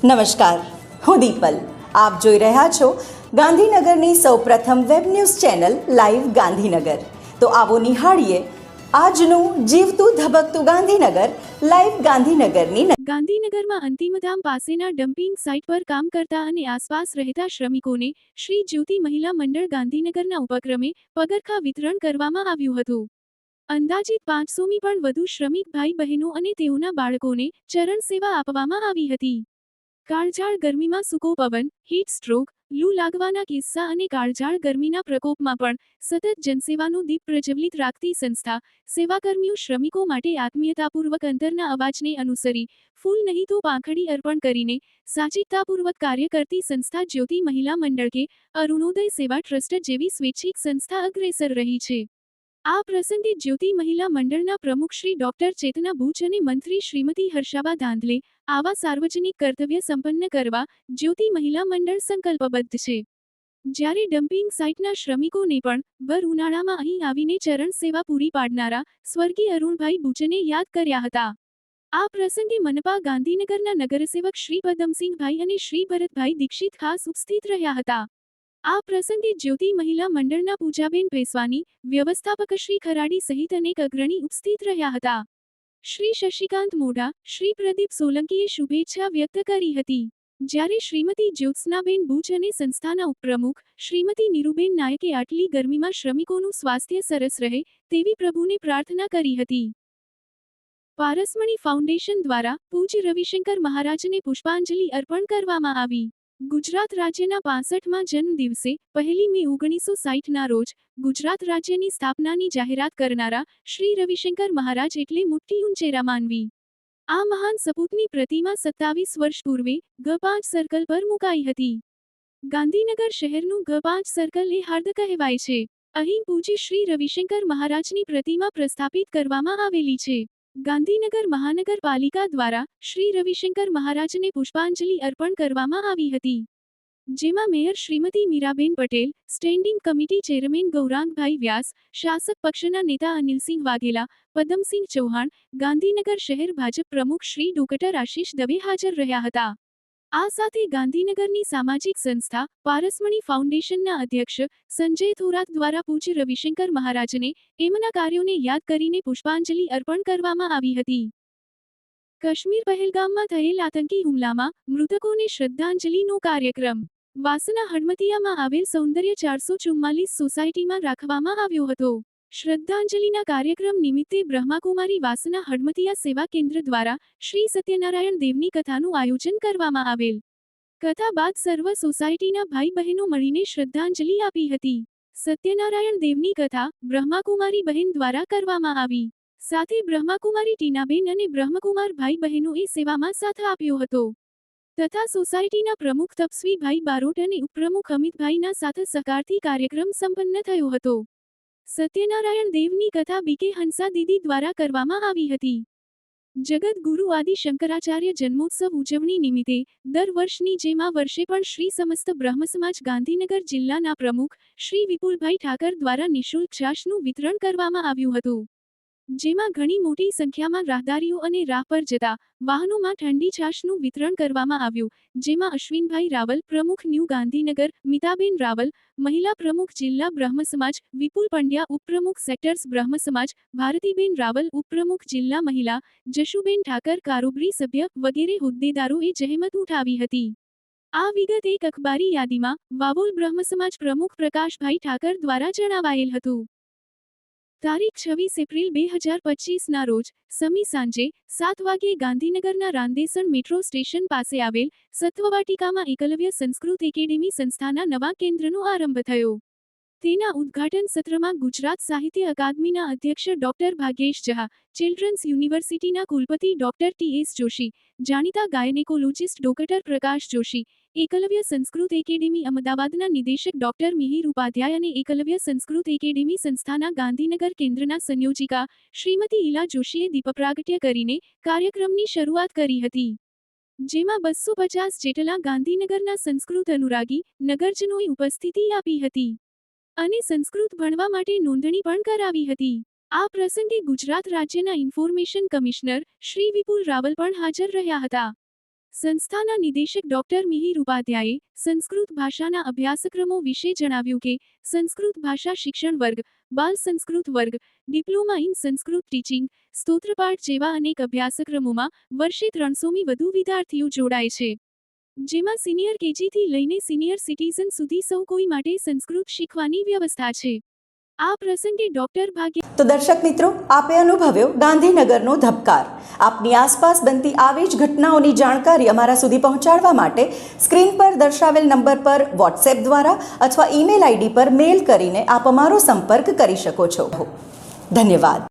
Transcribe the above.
નમસ્કાર, હું દીપલ. આપ જોઈ રહ્યા છો ગાંધીનગરની સૌપ્રથમ web news channel live Gandhinagar. તો આવો નિહાળીએ આજનું જીવતું ધબકતું ગાંધીનગર લાઈવ ગાંધીનગરની. ગાંધીનગરમાં અંતિમધામ પાસેના ડમ્પિંગ સાઇટ પર કામ કરતા અને આસપાસ રહેતા શ્રમિકોને શ્રી જ્યોતિ મહિલા મંડળ ગાંધીનગરના ઉપક્રમે પગરખા વિતરણ કરવામાં આવ્યું હતું. અંદાજિત 500મી પણ વધુ શ્રમિક ભાઈ બહેનો અને તેઓના બાળકોને ચરણ સેવા આપવામાં આવી હતી. કાળઝાળ ગરમીમાં સૂકો પવન, હીટ સ્ટ્રોક, લૂ લાગવાના કિસ્સા અને કાળઝાળ ગરમીના પ્રકોપમાં પણ સતત જનસેવાનું દીપ પ્રજ્વલિત રાખતી સંસ્થા સેવાકર્મીઓ શ્રમિકો માટે આત્મીયતાપૂર્વક અંતરના અવાજને અનુસરી ફૂલ નહીં તો પાંખડી અર્પણ કરીને સાહજિકતાપૂર્વક કાર્ય કરતી સંસ્થા જ્યોતિ મહિલા મંડળ કે અરુણોદય સેવા ટ્રસ્ટ જેવી સ્વૈચ્છિક સંસ્થા અગ્રેસર રહી છે. આ પ્રસંગે જ્યોતિ મહિલા મંડળના પ્રમુખ શ્રી ડોક્ટર ચેતના બુચ અને મંત્રી શ્રીમતી હર્ષાબા ધાંધલે આવા સાર્વજનિક કર્તવ્ય સંપન્ન કરવા જ્યોતિ મહિલા મંડળ સંકલ્પબદ્ધ છે. જ્યારે ડમ્પિંગ સાઇટના શ્રમિકોને પણ ભર ઉનાળામાં અહીં આવીને ચરણ સેવા પૂરી પાડનારા સ્વર્ગીય અરુણભાઈ બુચને યાદ કર્યા હતા. આ પ્રસંગે મનપા ગાંધીનગરના નગરસેવક શ્રી પદમસિંહભાઈ અને શ્રી ભરતભાઈ દીક્ષિત ખાસ ઉપસ્થિત રહ્યા હતા. આ પ્રસંગે જ્યોતિ મહિલા મંડળના પૂજાબેન પેસવાની, વ્યવસ્થાપક શ્રી ખરાડી સહિત અનેક અગ્રણી ઉપસ્થિત રહ્યા હતા. શ્રી શશિકાંત મોઢા, શ્રી પ્રદીપ સોલંકીએ શુભેચ્છા વ્યક્ત કરી હતી. જ્યારે શ્રીમતી જ્યોત્સનાબેન બુચ અને સંસ્થાના ઉપપ્રમુખ શ્રીમતી નીરુબેન નાયકે આટલી ગરમીમાં શ્રમિકોનું સ્વાસ્થ્ય સરસ રહે તેવી પ્રભુને પ્રાર્થના કરી હતી. પારસમણી ફાઉન્ડેશન દ્વારા પૂજ્ય રવિશંકર મહારાજને પુષ્પાંજલિ અર્પણ કરવામાં આવી. ગુજરાત રાજ્યના 65મા જન્મ દિવસે 1 મે 1960ના રોજ ગુજરાત રાજ્યની સ્થાપનાની જાહેરાત કરનારા શ્રી રવિશંકર મહારાજ એટલે મુઠ્ઠી ઉંચેરા માનવી. આ મહાન સપૂતની પ્રતિમા 27 વર્ષ પૂર્વે G5 સર્કલ પર મુકાઈ હતી. ગાંધીનગર શહેરનું G5 સર્કલ એ હાર્દ કહેવાય છે. અહીં પૂજ્ય શ્રી રવિશંકર મહારાજની પ્રતિમા પ્રસ્થાપિત કરવામાં આવેલી છે. ગાંધીનગર મહાનગરપાલિકા દ્વારા શ્રી રવિશંકર મહારાજને પુષ્પાંજલિ અર્પણ કરવામાં આવી હતી. જેમાં mayor Shrimati Miraben Patel, standing committee chairman Gaurangbhai Vyas, શાસક પક્ષના નેતા અનિલસિંહ વાઘેલા, પદમસિંહ ચૌહાણ, ગાંધીનગર શહેર ભાજપ પ્રમુખ શ્રી ડોક્ટર આશીષ દવે હાજર રહ્યા હતા. આ સાથે ગાંધીનગરની સામાજિક સંસ્થા પારસમણી ફાઉન્ડેશનના અધ્યક્ષ સંજય થોરાત દ્વારા પૂજ્ય રવિશંકર મહારાજને એમના કાર્યોને યાદ કરીને પુષ્પાંજલિ અર્પણ કરવામાં આવી હતી. કાશ્મીર પહેલગામમાં થયેલ આતંકી હુમલામાં મૃતકોને શ્રદ્ધાંજલિનો કાર્યક્રમ વાસના હડમતિયામાં આવેલ સૌંદર્ય 444 સોસાયટીમાં રાખવામાં આવ્યો હતો. શ્રદ્ધાંજલિના કાર્યક્રમ નિમિત્તે બ્રહ્માકુમારી વાસના હડમતિયા સેવા કેન્દ્ર દ્વારા શ્રી સત્યનારાયણ દેવની કથાનું આયોજન કરવામાં આવેલ. કથા બાદ સર્વ સોસાયટીના ભાઈ બહેનો મળીને શ્રદ્ધાંજલિ આપી હતી. સત્યનારાયણ દેવની કથા બ્રહ્માકુમારી બહેન દ્વારા કરવામાં આવી. સાથે બ્રહ્માકુમારી ટીનાબેન અને બ્રહ્મકુમાર ભાઈ બહેનોએ સેવામાં સાથ આપ્યો હતો. તથા સોસાયટીના પ્રમુખ તપસ્વીભાઈ બારોટ અને ઉપપ્રમુખ અમિતભાઈના સાથ સહકારથી કાર્યક્રમ સંપન્ન થયો હતો. સત્યનારાયણ દેવની કથા બીકે હંસા દીદી દ્વારા કરવામાં આવી હતી. જગત ગુરુ આદિ શંકરાચાર્ય જન્મોત્સવ ઉજવણી નિમિત્તે દર વર્ષની જેમ આ વર્ષે પણ શ્રી સમસ્ત બ્રહ્મ સમાજ ગાંધીનગર જિલ્લાના પ્રમુખ શ્રી વિપુલભાઈ ઠાકર દ્વારા નિઃશુલ્ક છાશનું વિતરણ કરવામાં આવ્યું હતું. જેમાં ઘણી મોટી સંખ્યામાં રાહદારીઓ અને રાહ પર જતા વાહનોમાં ઠંડી છાશનું વિતરણ કરવામાં આવ્યું. જેમાં અશ્વિનભાઈ રાવલ પ્રમુખ ન્યૂ ગાંધીનગર, મિતાબેન રાવલ મહિલા પ્રમુખ જિલ્લા બ્રહ્મ સમાજ, વિપુલ પંડ્યા ઉપપ્રમુખ સેક્ટર્સ બ્રહ્મ સમાજ, ભારતીબેન રાવલ ઉપપ્રમુખ જિલ્લા મહિલા, જશુબેન ઠાકર કારોબારી સભ્ય વગેરે હોદ્દેદારોએ જહેમત ઉઠાવી હતી. આ વિગત એક અખબારી યાદીમાં વાવોલ બ્રહ્મ સમાજ પ્રમુખ પ્રકાશભાઈ ઠાકર દ્વારા જણાવાયેલ હતું. તારીખ 26 એપ્રિલ 2025ના રોજ સમી સાંજે 7 વાગ્યે ગાંધીનગરના રાંદેસણ મેટ્રો સ્ટેશન પાસે આવેલ સત્વવાટિકામાં એકલવ્ય સંસ્કૃત એકેડેમી સંસ્થાના નવા કેન્દ્રનો આરંભ થયો. તેના ઉદ્ઘાટન સત્રમાં ગુજરાત સાહિત્ય અકાદમીના અધ્યક્ષ ડોક્ટર ભાગ્યેશ ઝા, ચિલ્ડ્રન્સ યુનિવર્સિટીના કુલપતિ ડોક્ટર ટી.એસ. જોશી, જાણીતા ગાયનેકોલોજિસ્ટ ડોક્ટર પ્રકાશ જોશી, એકલવ્ય સંસ્કૃત એકેડેમી અમદાવાદના નિદેશક ડોક્ટર મિહિર ઉપાધ્યાય અને એકલવ્ય સંસ્કૃત એકેડેમી સંસ્થાના ગાંધીનગર કેન્દ્રના સંયોજિકા શ્રીમતી ઈલા જોશીએ દીપ પ્રાગટ્ય કરીને કાર્યક્રમની શરૂઆત કરી હતી. જેમાં 250 જેટલા ગાંધીનગરના સંસ્કૃત અનુરાગી નગરજનોએ ઉપસ્થિતિ આપી હતી અને સંસ્કૃત ભણવા માટે નોંધણી પણ કરાવી હતી. આ પ્રસંગે ગુજરાત રાજ્યના ઇન્ફોર્મેશન કમિશનર શ્રી વિપુલ રાવલ પણ હાજર રહ્યા હતા. સંસ્થાના નિદેશક ડોક્ટર મિહિર ઉપાધ્યાયે સંસ્કૃત ભાષાના અભ્યાસક્રમો વિશે જણાવ્યું કે સંસ્કૃત ભાષા શિક્ષણ વર્ગ, બાલ સંસ્કૃત વર્ગ, ડિપ્લોમા ઇન સંસ્કૃત ટીચિંગ, સ્તોત્રપાઠ જેવા અનેક અભ્યાસક્રમોમાં વર્ષે 300થી વધુ વિદ્યાર્થીઓ જોડાય છે, જેમાં સિનિયર કેજીથી લઈને સિનિયર સિટીઝન સુધી સૌ કોઈ માટે સંસ્કૃત શીખવાની વ્યવસ્થા છે. આ પ્રસંગે ડોક્ટર ભાગ્ય તો દર્શક મિત્રો, આપે અનુભવ્યો ગાંધીનગરનો ધબકાર. આપની આસપાસ બનતી આવી જ ઘટનાઓની જાણકારી અમારા સુધી પહોંચાડવા માટે સ્ક્રીન પર દર્શાવેલ નંબર પર વોટ્સએપ દ્વારા અથવા ઈમેલ આઈડી પર મેલ કરીને આપ અમારો સંપર્ક કરી શકો છો. ધન્યવાદ.